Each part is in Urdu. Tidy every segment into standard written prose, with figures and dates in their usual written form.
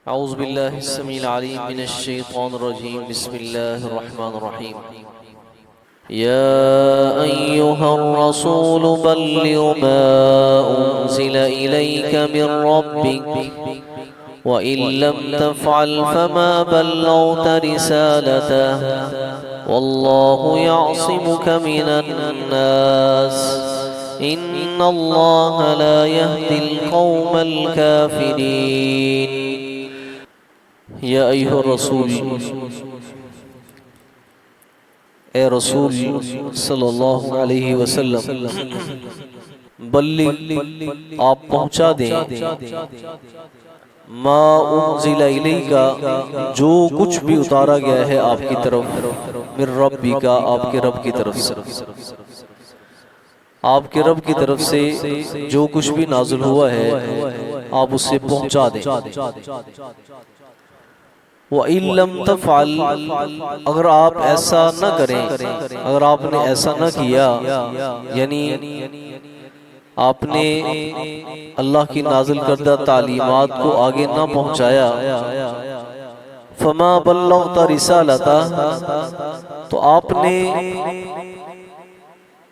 أعوذ بالله السميع العليم من الشيطان الرجيم. بسم الله الرحمن الرحيم. يا أيها الرسول بلغ ما أنزل إليك من ربك وإن لم تفعل فما بلغت رسالته والله يعصمك من الناس إن الله لا يهدي القوم الكافرين. یا ایھا الرسول، اے رسول صلی اللہ علیہ وسلم، بلغ، آپ پہنچا دیں، ما انزل الیک، جو کچھ بھی اتارا گیا ہے آپ کی طرف، من ربک، آپ کے رب کی طرف سے، آپ کے رب کی طرف سے جو کچھ بھی نازل ہوا ہے آپ اسے پہنچا دیں۔ وَإِن لَّمْ تَفْعَلْ، اگر آپ ایسا نہ کریں، اگر آپ نے ایسا نہ کیا، یعنی آپ نے اللہ کی نازل کردہ تعلیمات کو آگے نہ پہنچایا، فَمَا بَلَّغْتَ رِسَالَتَهُ، تو آپ نے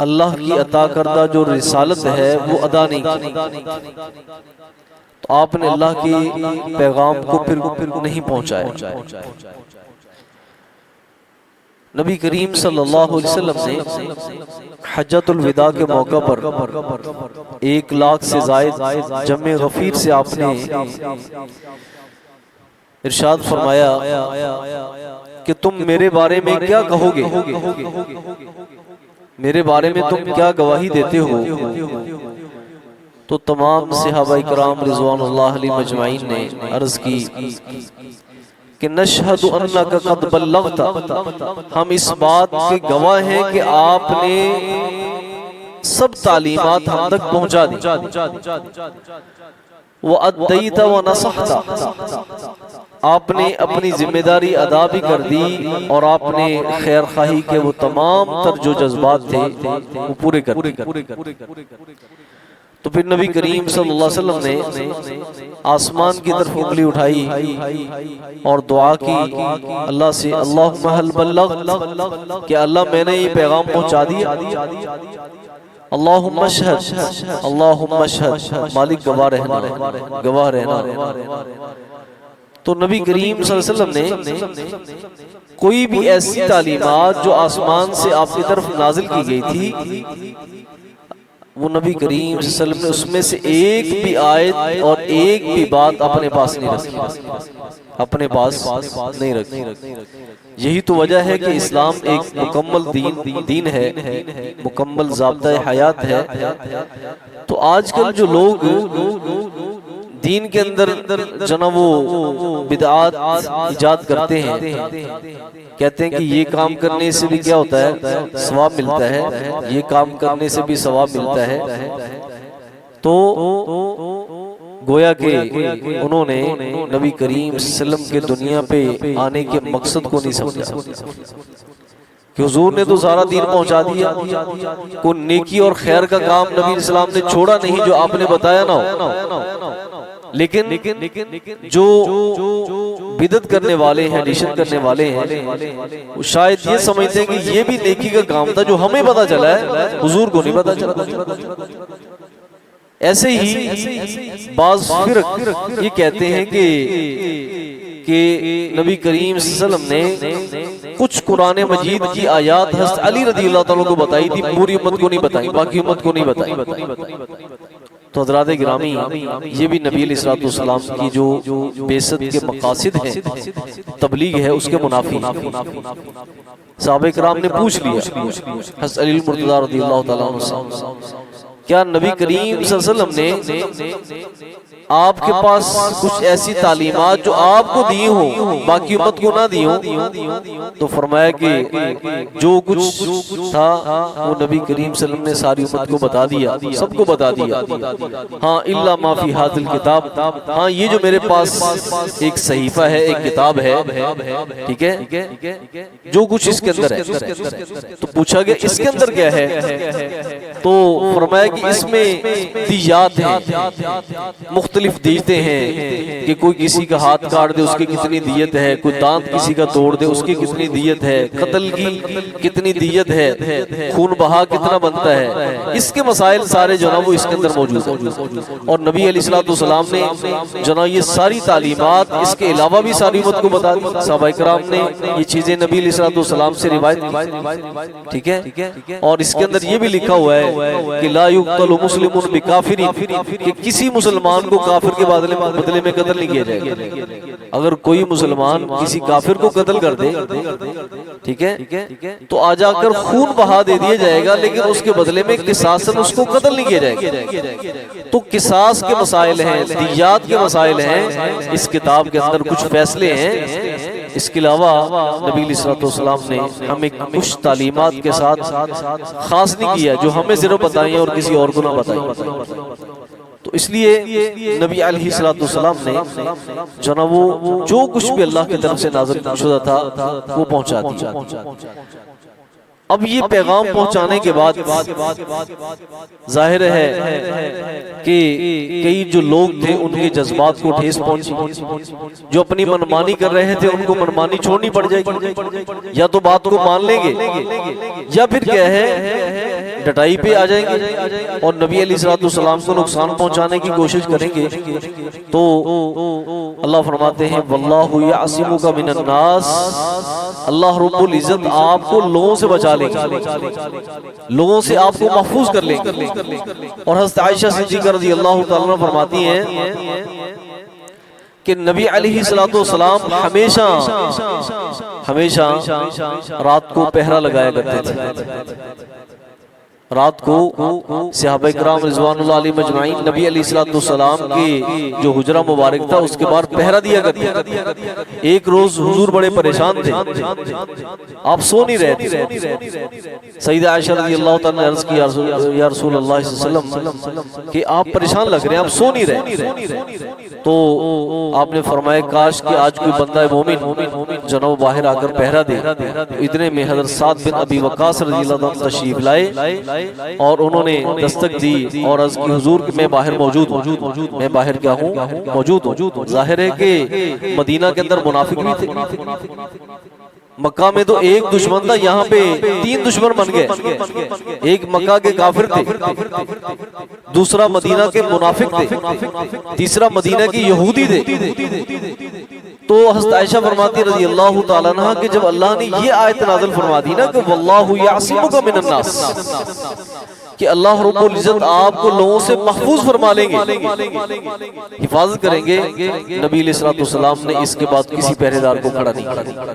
اللہ کی عطا کردہ جو رسالت ہے وہ ادا نہیں کی، تو آپ نے اللہ کی پیغام کو پھر نہیں پہنچایا۔ نبی کریم صلی اللہ علیہ وسلم نے حجۃ الوداع کے موقع پر 1,00,000 سے زائد جمع غفیر سے آپ نے ارشاد فرمایا کہ تم میرے بارے میں کیا کہو گے، میرے بارے میں تم کیا گواہی دیتے ہو؟ تو تمام صحابہ اکرام رضوان اللہ علیہ مجمعین نے عرض کی کہ نشہد انک قد بلغت، ہم اس بات کے گواہ ہیں کہ آپ نے سب تعلیمات ہم تک پہنچا دی، وَأَدَّيْتَ وَنَصَحْتَ، آپ نے اپنی ذمہ داری ادا بھی کر دی اور آپ نے خیر خواہی کے وہ تمام تر جو جذبات تھے وہ پورے کر دی۔ تو پھر نبی کریم صلی اللہ علیہ وسلم نے آسمان کی طرف انگلی اٹھائی اور دعا کی اللہ سے، اللہم حل بلغت، کہ اللہ میں نے یہ پیغام پہنچا دیا، اللہم اشہد، اللہم اشہد، مالک گواہ رہنا، گواہ رہنا۔ تو نبی کریم صلی اللہ علیہ وسلم نے کوئی بھی ایسی تعلیمات جو آسمان سے آپ کی طرف نازل کی گئی تھی، وہ نبی کریم صلی اللہ علیہ وسلم نے اس میں سے ایک بھی آیت اور ایک بھی بات اپنے پاس نہیں رکھی، اپنے پاس نہیں رکھی۔ یہی تو وجہ ہے کہ اسلام ایک مکمل دین ہے، مکمل ضابطہ حیات ہے۔ تو آج کل جو لوگ دین کے اندر جناب وہ بدعات ایجاد کرتے ہیں، کہتے ہیں کہ یہ کام کرنے سے بھی کیا ہوتا ہے، ثواب ملتا ہے، یہ کام کرنے سے بھی ثواب ملتا ہے، تو گویا کہ انہوں نے نبی کریم صلی اللہ علیہ وسلم کے دنیا پہ آنے کے مقصد کو نہیں سمجھا کہ حضور نے تو سارا دین پہنچا دیا، کوئی نیکی اور خیر کا کام نبی علیہ السلام نے چھوڑا نہیں جو آپ نے بتایا نہ ہو۔ لیکن جو بدعت کرنے والے ہیں، ایڈیشن کرنے والے ہیں، وہ شاید یہ سمجھتے ہیں کہ یہ بھی نیکی کا کام تھا جو ہمیں پتا چلا ہے، حضور کو نہیں پتا چلا۔ ایسے ہی بعض فرق یہ کہتے ہیں کہ نبی کریم صلی اللہ علیہ وسلم نے کچھ قرآن مجید کی آیات حضرت علی رضی اللہ تعالیٰ کو بتائی تھی، پوری امت کو نہیں بتائی، باقی امت کو نہیں بتائی۔ تو حضرات گرامی، یہ بھی نبی علیہ السلام کی جو بعثت کے مقاصد ہیں، تبلیغ ہے، اس کے منافی ہیں۔ صحابہ کرام نے پوچھ لیا حضرت علی المرتضیٰ رضی اللہ تعالیٰ عنہ سے، کیا نبی کریم صلی اللہ علیہ وسلم نے آپ کے پاس کچھ ایسی تعلیمات جو آپ کو دی ہوں باقی امت کو نہ دی ہوں؟ تو فرمایا کہ جو کچھ تھا وہ نبی کریم صلی اللہ علیہ وسلم نے ساری امت کو بتا دیا، سب کو بتا دیا، ہاں الا ما فی ھذا الکتاب، ہاں یہ جو میرے پاس ایک صحیفہ ہے، ایک کتاب ہے، ٹھیک ہے، جو کچھ اس کے اندر ہے۔ تو پوچھا گیا اس کے اندر کیا ہے؟ تو فرمایا کہ اس میں دیات ہیں، مختلف دیتیں ہیں کہ کوئی کسی کا ہاتھ کاٹ دے اس کی کتنی دیت ہے، کوئی دانت کسی کا توڑ دے اس کی کتنی دیت ہے، قتل کی کتنی دیت ہے، خون بہا کتنا بنتا ہے، اس کے مسائل سارے جو نا وہ اس کے اندر موجود ہیں۔ اور نبی علیہ السلام نے جو نا یہ ساری تعلیمات اس کے علاوہ بھی ساری امت کو بتا دی، صحابہ کرام نے یہ چیزیں نبی علیہ السلام سے روایت کی، ٹھیک ہے۔ اور اس کے اندر یہ بھی لکھا ہوا ہے کہ لا یقتل مسلم بکافر، کہ کسی مسلمان کو کافر کے بدلے میں قتل نہیں کیا جائے گا۔ اگر کوئی مسلمان کسی کافر کو قتل کر دے، ٹھیک ہے، تو آ جا کر خون بہا دے دیا جائے گا، لیکن اس کے بدلے میں قصاصاً اس کو قتل نہیں کیا جائے گا۔ تو قصاص کے مسائل ہیں، دیات کے مسائل ہیں، اس کتاب کے اندر کچھ فیصلے ہیں۔ اس کے علاوہ نبی علیہ السلام نے ہمیں کچھ تعلیمات کے ساتھ خاص نہیں کیا جو ہمیں صرف بتائیں اور کسی اور کو نہ بتائیں۔ تو اس لیے نبی علیہ السلام نے جو نا وہ جو کچھ بھی اللہ کی طرف سے نازل شدہ تھا وہ پہنچا دیا۔ اب یہ پیغام پہنچانے کے بعد ظاہر ہے کہ کئی جو لوگ تھے ان کے جذبات کو ٹھیس پہنچی، جو اپنی منمانی کر رہے تھے ان کو منمانی چھوڑنی پڑ جائے گی، یا تو بات کو مان لیں گے یا پھر کیا ہے ڈٹائی پہ آ جائیں گے اور نبی علیہ السلام کو نقصان پہنچانے کی کوشش کریں گے۔ تو اللہ فرماتے ہیں واللہ یعصمک من الناس، اللہ رب العزت آپ کو لوگوں سے بچا لیں گے، لوگوں سے آپ کو محفوظ کر لیں گے۔ اور حضرت عائشہ صدیقہ رضی اللہ تعالیٰ عنہ فرماتی ہیں کہ نبی علیہ السلام ہمیشہ رات کو پہرا لگایا کرتے تھے۔ رات کو صحابہ کرام رضوان اللہ علیہ مجمعین نبی علیہ السلام کے جو حجرہ مبارک تھا اس کے بعد پہرا دیا کرتے۔ ایک روز حضور بڑے پریشان تھے، آپ سو نہیں رہے تھے۔ سیدہ عائشہ رضی اللہ تعالیٰ نے عرض کی یا رسول اللہ صلی اللہ علیہ وسلم کہ آپ پریشان لگ رہے ہیں، آپ سو نہیں رہے۔ تو آپ نے فرمایا کاش کہ آج کوئی بندہ مومن جو نا وہ باہر آ کر پہرا دے۔ اتنے میں حضرت سعد بن ابی وقاص رضی اللہ عنہ تشریف لائے اور انہوں نے دستک دی اور عرض کی حضور کہ میں باہر موجود ہوں، میں باہر کیا ہوں موجود ہوں۔ ظاہر ہے کہ مدینہ کے اندر منافق بھی تھے، مکہ میں تو ایک دشمن تھا، یہاں پہ 3 دشمن بن گئے۔ ایک مکہ کے کافر تھے، دوسرا مدینہ کے منافق تھے، تیسرا مدینہ کے یہودی تھے۔ تو حضرت عائشہ فرماتی رضی اللہ تعالیٰ عنہ کہ جب اللہ نے یہ آیت نازل فرما دی نا کہ واللہ یعصمک من الناس، کہ اللہ رب العزت آپ کو لوگوں سے محفوظ فرما لیں گے، حفاظت کریں گے، نبی علیہ السلام نے اس کے بعد کسی پہرے دار کو کھڑا نہیں کیا،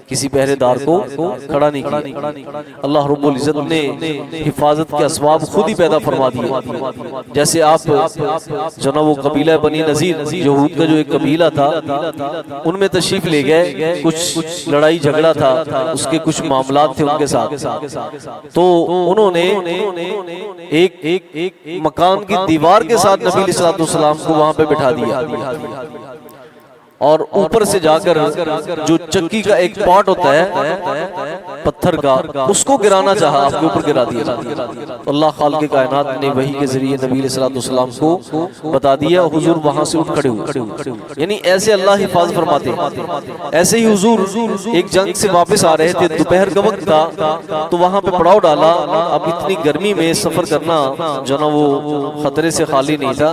کسی پہرے دار کو کھڑا نہیں کیا۔ اللہ رب العزت نے حفاظت کے اسباب خود ہی پیدا فرما دیے۔ جیسے آپ جو نا وہ قبیلہ بنی نذیر، یہود کا جو ایک قبیلہ تھا، ان میں تشریف لے گئے، کچھ لڑائی جھگڑا تھا، اس کے کچھ معاملات تھے ان کے ساتھ، تو انہوں نے ایک مکان کی دیوار کے ساتھ نبی علیہ السلام کو وہاں پہ بٹھا دیا، اور اوپر سے جا کر جو چکی کا ایک پاٹ ہوتا ہے پتھر کا، اس کو گرانا چاہا، آپ کے اوپر گرا دیا۔ اللہ خالق کائنات نے وحی کے ذریعے نبی علیہ السلام کو بتا دیا، حضور وہاں سے اٹھ کھڑے ہوئے۔ یعنی ایسے اللہ حفاظت فرماتے ہیں۔ ایسے ہی حضور ایک جنگ سے واپس آ رہے تھے، دوپہر کا وقت تھا، تو وہاں پہ پڑاؤ ڈالا۔ اب اتنی گرمی میں سفر کرنا جو نا وہ خطرے سے خالی نہیں تھا،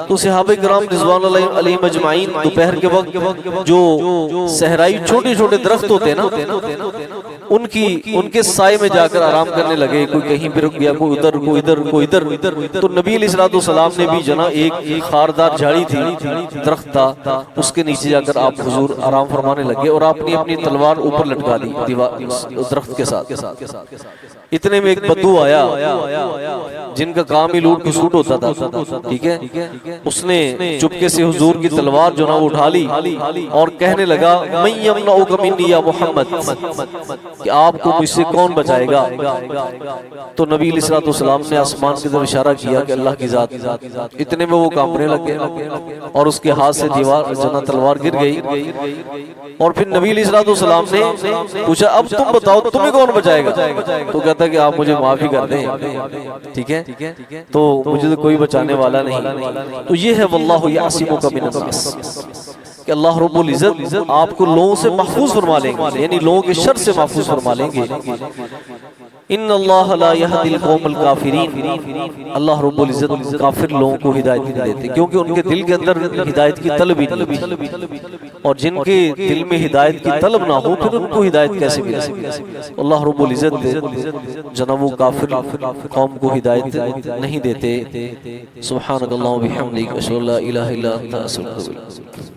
تو صحابہ کرام رضوان اللہ علیہ مجمعین دوپہر کے وقت جو صحرائی چھوٹے چھوٹے درخت ہوتے ہیں نا، ان کے سائے میں جا کر آرام کرنے لگے، کوئی کہیں پہ رک گیا، کوئی ادھر کوئی ادھر کوئی ادھر۔ تو نبی علیہ السلام نے بھی جنا ایک خاردار جھاڑی تھی، درخت تھا، اس کے نیچے جا کر آپ حضور آرام فرمانے لگے، اور آپ نے اپنی تلوار اوپر لٹکا دی درخت کے ساتھ۔ اتنے میں ایک بدو آیا جن کا کام ہی لوٹ کھسوٹ ہوتا تھا، ٹھیک ہے، اس نے چپکے سے حضور کی تلوار جو نا وہ اٹھا لی اور کہنے لگا من یمنعک منی یا محمد، کہ آپ کو مجھ سے کون بچائے گا؟ تو نبی علیہ الصلوۃ والسلام نے آسمان کی طرف اشارہ کیا کہ اللہ کی ذات۔ اتنے میں وہ کانپنے لگے اور اس کے ہاتھ سے تلوار گر گئی، اور پھر نبی علیہ الصلوۃ والسلام نے پوچھا اب تم بتاؤ تمہیں کون بچائے گا؟ تو کہتا کہ آپ مجھے معافی کر دیں، ٹھیک ہے، تو مجھے تو کوئی بچانے والا نہیں۔ تو یہ ہے واللہ یعصمک من الناس، کہ اللہ رب العزت آپ کو لوگوں سے محفوظ فرما لیں گے، یعنی لوگوں کے شر سے محفوظ فرما لیں گے۔ ان اللہ لا یہدی القوم الکافرین، اللہ رب العزت کافر لوگوں کو ہدایت نہیں دیتے، کیونکہ ان کے دل کے اندر ہدایت کی طلب ہی نہیں، اور جن کے دل میں ہدایت کی طلب نہ ہو پھر ان کو ہدایت کیسے ملے؟ اللہ رب العزت جناب وہ کافر قوم کو ہدایت نہیں دیتے۔ سبحانک اللہم و بحمدک، اشہد ان لا الہ الا انت، استغفرک۔